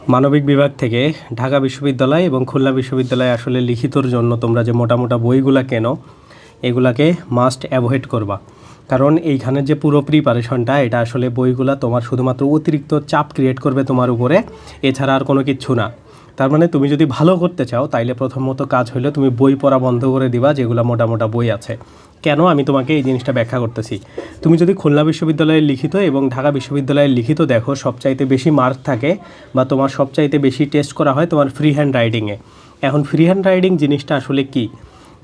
মানবিক বিভাগ থেকে ঢাকা বিশ্ববিদ্যালয় এবং খুলনা বিশ্ববিদ্যালয়ে আসলে লিখিতর জন্য তোমরা যে মোটা মোটা বইগুলা কেনো এগুলাকে মাস্ট অ্যাভয়েড করবা। কারণ এইখানের যে পুরো প্রিপারেশনটা এটা আসলে বইগুলা তোমার শুধুমাত্র অতিরিক্ত চাপ ক্রিয়েট করবে তোমার উপরে, এছাড়া আর কোনো কিচ্ছু না। তার মানে তুমি যদি ভালো করতে চাও তাইলে প্রথমত কাজ হলো তুমি বই পড়া বন্ধ করে দিবা, যেগুলো মোটা মোটা বই আছে। কেন আমি তোমাকে এই জিনিসটা ব্যাখ্যা করতেছি। তুমি যদি খুলনা বিশ্ববিদ্যালয়ের লিখিত এবং ঢাকা বিশ্ববিদ্যালয়ের লিখিত দেখো, সবচাইতে বেশি মার্ক থাকে বা তোমার সবচাইতে বেশি টেস্ট করা হয় তোমার ফ্রি হ্যান্ড রাইটিংয়ে। এখন ফ্রি হ্যান্ড রাইটিং জিনিসটা আসলে কী?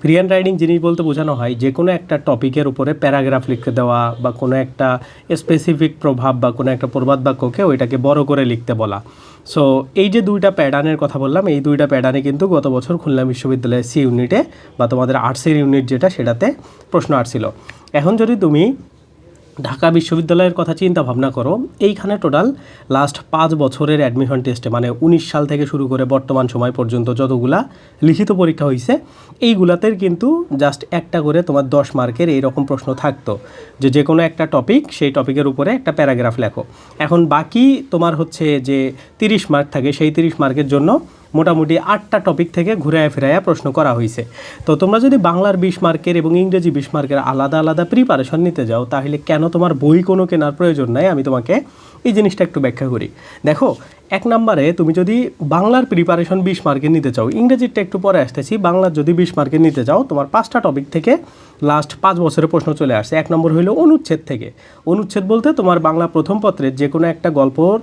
ফ্রি হ্যান্ড রাইটিং জিনিস বলতে বোঝানো হয় যে কোনো একটা টপিকের উপরে প্যারাগ্রাফ লিখতে দেওয়া বা কোনো একটা স্পেসিফিক প্রভাব বা কোনো একটা প্রবাদ বাক্যকে ওইটাকে বড় করে লিখতে বলা। সো এই যে দুইটা প্যাটার্নের কথা বললাম, এই দুইটা প্যাটার্নে কিন্তু গত বছর খুলনা বিশ্ববিদ্যালয়ের সি ইউনিটে বা তোমাদের আর্টসের ইউনিট যেটা সেটাতে প্রশ্ন আসছিল। এখন যদি তুমি ঢাকা বিশ্ববিদ্যালয়ের কথা চিন্তা ভাবনা করো, এইখানে টোটাল লাস্ট 5 বছরের অ্যাডমিশন টেস্টে মানে 19 সাল থেকে শুরু করে বর্তমান সময় পর্যন্ত যতগুলা লিখিত পরীক্ষা হয়েছে এইগুলাতের কিন্তু জাস্ট একটা করে তোমার 10 মার্কের এইরকম প্রশ্ন থাকতো, যে কোনো একটা টপিক, সেই টপিকের উপরে একটা প্যারাগ্রাফ লেখো। এখন বাকি তোমার হচ্ছে যে 30 মার্ক থাকে, সেই 30 মার্কের জন্য মোটামুটি 8টা টপিক থেকে ঘুরাইয়া ফিরাইয়া প্রশ্ন করা হয়েছে। তো তোমরা যদি বাংলার 20 মার্কের এবং ইংরেজি 20 মার্কের আলাদা আলাদা প্রিপারেশন নিতে যাও, তাহলে কেন তোমার বই কোনো কেনার প্রয়োজন নাই। আমি তোমাকে এই জিনিসটা একটু ব্যাখ্যা করি। দেখো, 1 নম্বরে তুমি যদি বাংলার প্রিপারেশন 20 মার্কের নিতে চাও, ইংরেজিটা একটু পরে আসতেছি, বাংলার যদি 20 মার্কের নিতে চাও, তোমার 5টা টপিক থেকে লাস্ট 5 বছরের প্রশ্ন চলে আসছে। 1 নম্বর হইল অনুচ্ছেদ থেকে। অনুচ্ছেদ বলতে তোমার বাংলা প্রথম পত্রের যে কোনো একটা গল্পর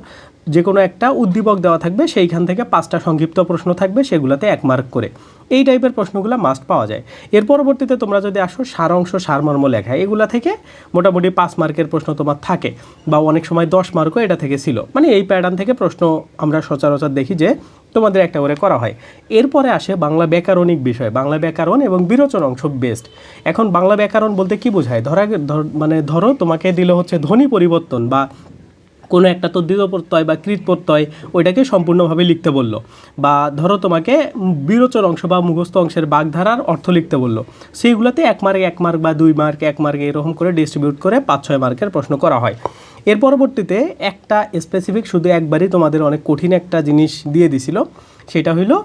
যে কোনো একটা উদ্দীপক দেওয়া থাকবে, সেইখান থেকে 5টা সংক্ষিপ্ত প্রশ্ন থাকবে, সেগুলোতে 1 মার্ক করে। এই টাইপের প্রশ্নগুলো মাস্ট পাওয়া যায়। এর পরবর্তীতে তোমরা যদি আসো সারাংশ সারমর্ম লেখা, এগুলা থেকে মোটামুটি 5 মার্কের প্রশ্ন তোমার থাকে, বা অনেক সময় 10 মার্কও এটা থেকে ছিল। মানে এই প্যাটার্ন থেকে প্রশ্ন আমরা সচরাচর দেখি যে তোমাদের একটা করে করা হয়। এরপরে আসে বাংলা ব্যাকরণিক বিষয়, বাংলা ব্যাকরণ এবং বিরোচন অংশ বেস্ট। এখন বাংলা ব্যাকরণ বলতে কি বোঝায়? ধরো তোমাকে দিল হচ্ছে ধ্বনি পরিবর্তন বা কোনো একটা তদ্ধিত প্রত্যয় বা কৃত প্রত্যয়, ওইটাকে সম্পূর্ণভাবে লিখতে বললো। বা ধরো তোমাকে বিরোচন অংশ বা মুখস্থ অংশের বাগধারার অর্থ লিখতে বললো, সেইগুলোতে 1 মার্ক 1 মার্ক বা 2 মার্ক 1 মার্ক এরকম করে ডিস্ট্রিবিউট করে 5-6 মার্কের প্রশ্ন করা হয়। এর পরবর্তীতে একটা স্পেসিফিক শুধু একবারই তোমাদের অনেক কঠিন একটা জিনিস দিয়ে দিছিল, সেটা হইলো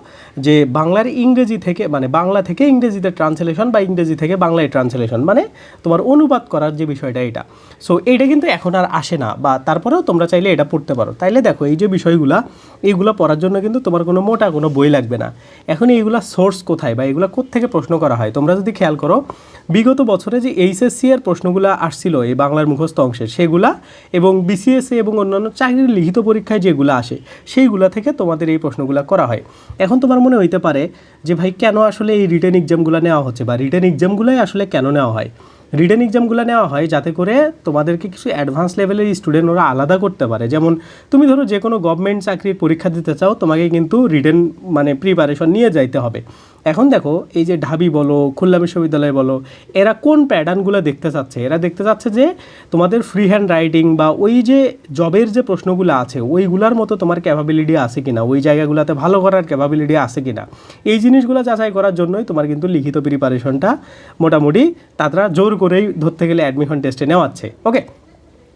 যে বাংলার ইংরেজি থেকে মানে বাংলা থেকে ইংরেজিতে ট্রান্সলেশন বা ইংরেজি থেকে বাংলায় ট্রান্সলেশন, মানে তোমার অনুবাদ করার যে বিষয়টা এটা। সো এইটা কিন্তু এখন আর আসে না, বা তারপরেও তোমরা চাইলে এটা পড়তে পারো। তাইলে দেখো এই যে বিষয়গুলো, এইগুলো পড়ার জন্য কিন্তু তোমার কোনো মোটা কোনো বই লাগবে না। এখন এইগুলা সোর্স কোথায় বা এগুলো কোত্থেকে প্রশ্ন করা হয়? তোমরা যদি খেয়াল করো, বিগত বছরে যে এইচএসসি এর প্রশ্নগুলো আসছিল এই বাংলার মুখস্থ অংশের, সেগুলা এবং বিসিএসসি এবং অন্যান্য চাকরির লিখিত পরীক্ষায় যেগুলো আসে সেইগুলা থেকে তোমাদের এই প্রশ্নগুলো করা হয়। এখন তোমার মনে হইতে পারে যে ভাই কেন আসলে এই রিটেন এক্সামগুলো নেওয়া হচ্ছে, বা রিটেন এক্সামগুলোই আসলে কেন নেওয়া হয়? রিটেন এক্সামগুলো নেওয়া হয় যাতে করে তোমাদেরকে কিছু অ্যাডভান্স লেভেলের স্টুডেন্ট ওরা আলাদা করতে পারে। যেমন তুমি ধরো যে কোনো গভর্নমেন্ট চাকরির পরীক্ষা দিতে চাও, তোমাকে কিন্তু রিটেন মানে প্রিপারেশন নিয়ে যাইতে হবে। এখন দেখো এই যে ঢাবি বলো, খুলনা বিশ্ববিদ্যালয় বলো, এরা কোন প্যাটার্নগুলো দেখতে চাচ্ছে? এরা দেখতে চাচ্ছে যে তোমাদের ফ্রি হ্যান্ড রাইটিং বা ওই যে জবের যে প্রশ্নগুলো আছে ওইগুলার মতো তোমার ক্যাপাবিলিটি আছে কিনা, ওই জায়গাগুলোতে ভালো করার ক্যাপাবিলিটি আছে কিনা, এই জিনিসগুলো যাচাই করার জন্যই তোমার কিন্তু লিখিত প্রিপারেশনটা মোটামুটি তারা জোর করেই ধরতে গেলে অ্যাডমিশন টেস্টে নেওয়াচ্ছে। ওকে,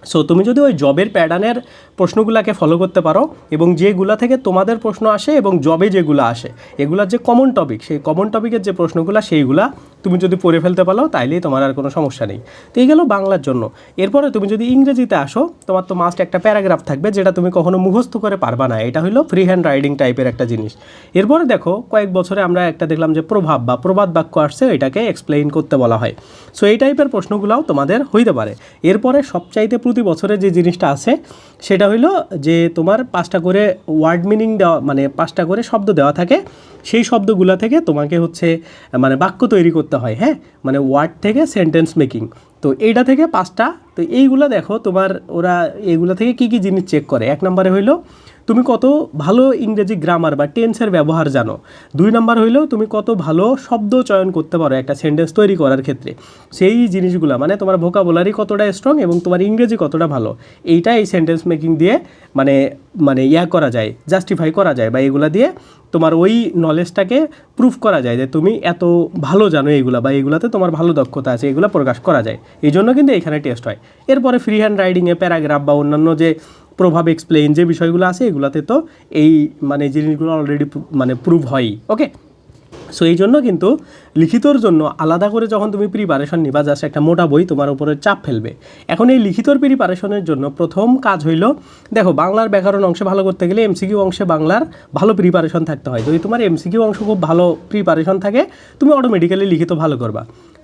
সো তুমি যদি ওই জবের প্যাটার্নের প্রশ্নগুলোকে ফলো করতে পারো এবং যেগুলা থেকে তোমাদের প্রশ্ন আসে এবং জবে যেগুলো আসে এগুলার যে কমন টপিক, সেই কমন টপিকের যে প্রশ্নগুলো সেইগুলা তুমি যদি পড়ে ফেলতে পারো, তাইলেই তোমার আর কোনো সমস্যা নেই। তো এই গেল বাংলার জন্য। এরপরে তুমি যদি ইংরেজিতে আসো, তোমার তো মাস্ট একটা প্যারাগ্রাফ থাকবে যেটা তুমি কখনো মুখস্থ করে পারবা না, এটা হলো ফ্রি হ্যান্ড রাইটিং টাইপের একটা জিনিস। এরপরে দেখো কয়েক বছরে আমরা একটা দেখলাম যে প্রভাব বা প্রবাদ বাক্য আসছে, এটাকে এক্সপ্লেইন করতে বলা হয়। সো এই টাইপের প্রশ্নগুলোও তোমাদের হইতে পারে। এরপরে সবচাইতে প্রতি বছরে যে জিনিসটা আছে সেটা হইলো যে তোমার 5টা করে ওয়ার্ড মিনিং দেওয়া, মানে 5টা করে শব্দ দেওয়া থাকে, সেই শব্দগুলো থেকে তোমাকে হচ্ছে মানে বাক্য তৈরি করতে হয়। হ্যাঁ, মানে ওয়ার্ড থেকে সেন্টেন্স মেকিং। তো এইটা থেকে 5টা। তো এইগুলো দেখো তোমার ওরা এইগুলো থেকে কি কি জিনিস চেক করে। 1 নম্বরে হইলো তুমি কত ভালো ইংরেজি গ্রামার বা টেন্সের ব্যবহার জানো। 2 নম্বর হইলো তুমি কত ভালো শব্দ চয়ন করতে পারো একটা সেন্টেন্স তৈরি করার ক্ষেত্রে। সেই জিনিসগুলো মানে তোমার ভোকাবুলারি কতটা স্ট্রং এবং তোমার ইংরেজি কতটা ভালো, এইটা এই সেন্টেন্স মেকিং দিয়ে মানে মানে করা যায়, জাস্টিফাই করা যায়, বা এগুলা দিয়ে তোমার ওই নলেজটাকে প্রুফ করা যায় যে তুমি এত ভালো জানো এইগুলা, বা এইগুলাতে তোমার ভালো দক্ষতা আছে, এগুলো প্রকাশ করা যায়। এই জন্য কিন্তু এখানে টেস্ট হয়। এরপরে ফ্রি হ্যান্ড রাইটিংয়ে প্যারাগ্রাফ বা অন্যান্য যে প্রভাব এক্সপ্লেইন যে বিষয়গুলো আছে এগুলাতে তো এই মানে জিনিসগুলো অলরেডি মানে প্রুভ হয়ই। ওকে, সো এই জন্য কিন্তু লিখিতর জন্য আলাদা করে যখন তুমি প্রিপারেশন নিবা, জাস্ট একটা মোটা বই তোমার উপরে চাপ ফেলবে। এখন এই লিখিতর প্রিপারেশনের জন্য প্রথম কাজ হইল, দেখো বাংলার ব্যাকরণ অংশে ভালো করতে গেলে এমসিকিউ অংশে বাংলার ভালো প্রিপারেশন থাকতে হয়। যদি তোমার এমসিকিউ অংশ খুব ভালো প্রিপারেশন থাকে তুমি অটোমেটিক্যালি লিখিত ভালো করবা।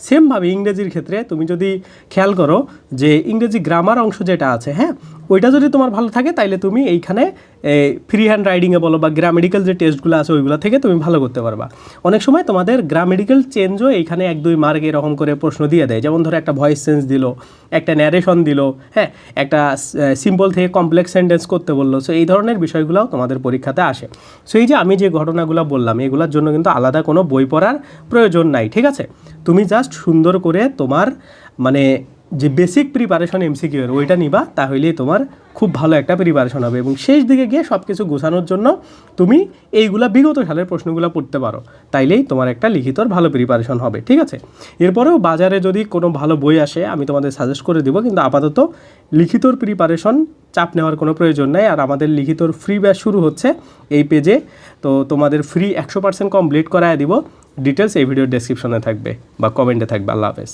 সেমভাবে ইংরেজির ক্ষেত্রে তুমি যদি খেয়াল করো যে ইংরেজি গ্রামার অংশ যেটা আছে, হ্যাঁ, ওইটা যদি তোমার ভালো থাকে তাইলে তুমি এইখানে ফ্রি হ্যান্ড রাইডিংয়ে বলো বা গ্রামেটিক্যাল যে টেস্টগুলো আছে ওইগুলো থেকে তুমি ভালো করতে পারবা। অনেক সময় তোমাদের গ্রামেটিক্যাল চেঞ্জও এইখানে 1-2 মার্ক এরকম করে প্রশ্ন দিয়ে দেয়। যেমন ধরো একটা ভয়েস চেঞ্জ দিল, একটা ন্যারেশন দিল, হ্যাঁ, একটা সিম্পল থেকে কমপ্লেক্স সেন্টেন্স করতে বললো। সো এই ধরনের বিষয়গুলোও তোমাদের পরীক্ষাতে আসে। সো এই যে আমি যে ঘটনাগুলো বললাম এগুলোর জন্য কিন্তু আলাদা কোনো বই পড়ার প্রয়োজন নাই, ঠিক আছে? তুমি জাস্ট সুন্দর করে তোমার মানে যে বেসিক প্রিপারেশন এমসিকিউ এর ওইটা নিবা, তাহলেই তোমার খুব ভালো একটা প্রিপারেশন হবে এবং শেষ দিকে গিয়ে সব কিছু গোছানোর জন্য তুমি এইগুলা বিগত সালের প্রশ্নগুলো পড়তে পারো, তাইলেই তোমার একটা লিখিতর ভালো প্রিপারেশন হবে, ঠিক আছে? এরপরেও বাজারে যদি কোনো ভালো বই আসে আমি তোমাদের সাজেস্ট করে দিব, কিন্তু আপাতত লিখিতর প্রিপারেশন চাপ নেওয়ার কোনো প্রয়োজন নাই। আর আমাদের লিখিতর ফ্রি ব্যাচ শুরু হচ্ছে এই পেজে, তো তোমাদের ফ্রি 100% কমপ্লিট করায় দিব। ডিটেলস এই ভিডিওর ডেসক্রিপশনে থাকবে বা কমেন্টে থাকবে। আল্লাহ হাফেজ।